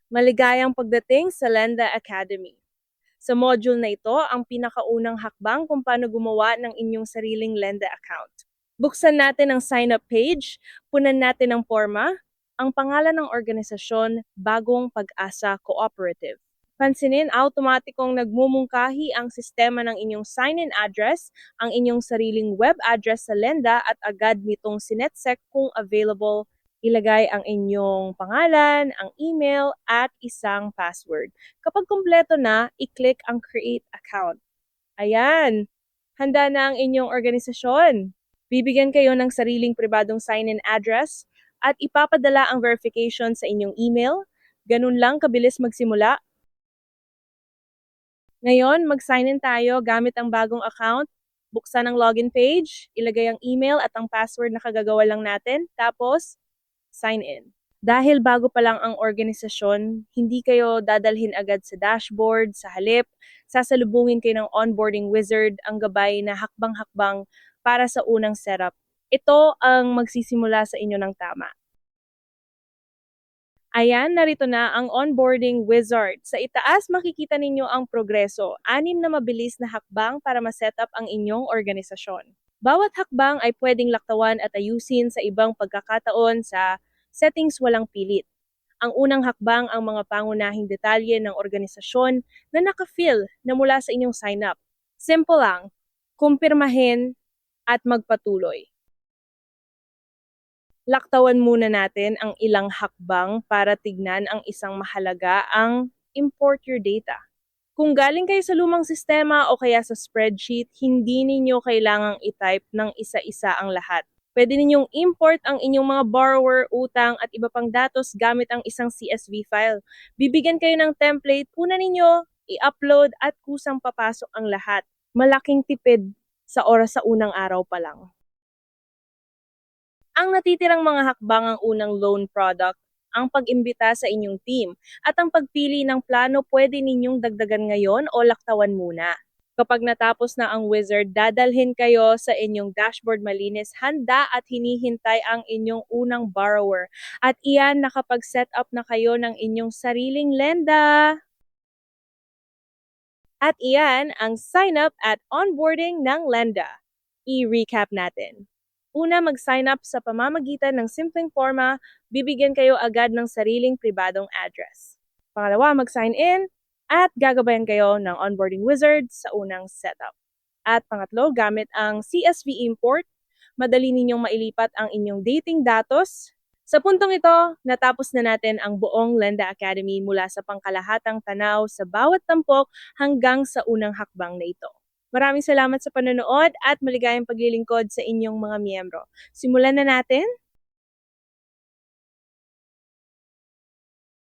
Maligayang pagdating sa Lenda Academy. Sa module na ito, ang pinakaunang hakbang kung paano gumawa ng inyong sariling Lenda account. Buksan natin ang sign-up page, punan natin ang forma, ang pangalan ng organisasyon, Bagong Pag-asa Cooperative. Pansinin, automatikong nagmumungkahi ang sistema ng inyong sign-in address, ang inyong sariling web address sa Lenda at agad nitong sinetsek kung available. Ilagay ang inyong pangalan, ang email, at isang password. Kapag kumpleto na, i-click ang Create Account. Ayan, handa na ang inyong organisasyon. Bibigyan kayo ng sariling pribadong sign-in address at ipapadala ang verification sa inyong email. Ganun lang kabilis magsimula. Ngayon, mag-sign in tayo gamit ang bagong account. Buksan ang login page, ilagay ang email at ang password na kagagawa lang natin, tapos sign in. Dahil bago pa lang ang organisasyon, hindi kayo dadalhin agad sa dashboard, sa halip, sasalubungin kayo ng onboarding wizard, ang gabay na hakbang-hakbang para sa unang setup. Ito ang magsisimula sa inyo ng tama. Ayan, narito na ang onboarding wizard. Sa itaas, makikita ninyo ang progreso. 6 na mabilis na hakbang para ma-setup ang inyong organisasyon. Bawat hakbang ay pwedeng laktawan at ayusin sa ibang pagkakataon sa settings walang pilit. Ang unang hakbang ang mga pangunahing detalye ng organisasyon na naka-fill na mula sa inyong sign-up. Simple lang, kumpirmahin at magpatuloy. Laktawan muna natin ang ilang hakbang para tignan ang isang mahalaga ang import your data. Kung galing kayo sa lumang sistema o kaya sa spreadsheet, hindi ninyo kailangang i-type ng isa-isa ang lahat. Pwede ninyong import ang inyong mga borrower, utang at iba pang datos gamit ang isang CSV file. Bibigyan kayo ng template, una ninyo, i-upload at kusang papasok ang lahat. Malaking tipid sa oras sa unang araw pa lang. Ang natitirang mga hakbang ang unang loan product, ang pag-imbita sa inyong team, at ang pagpili ng plano pwede ninyong dagdagan ngayon o laktawan muna. Kapag natapos na ang wizard, dadalhin kayo sa inyong dashboard malinis, handa at hinihintay ang inyong unang borrower. At iyan nakapag-set up na kayo ng inyong sariling lenda. At iyan ang sign up at onboarding ng lenda. I-recap natin. Una, mag-sign up sa pamamagitan ng simpleng forma, bibigyan kayo agad ng sariling pribadong address. Pangalawa, mag-sign in at gagabayan kayo ng onboarding wizard sa unang setup. At pangatlo, gamit ang CSV import, madali ninyong mailipat ang inyong dating datos. Sa puntong ito, natapos na natin ang buong Lenda Academy mula sa pangkalahatang tanaw sa bawat tampok hanggang sa unang hakbang na ito. Maraming salamat sa panonood at maligayang paglilingkod sa inyong mga miyembro. Simulan na natin?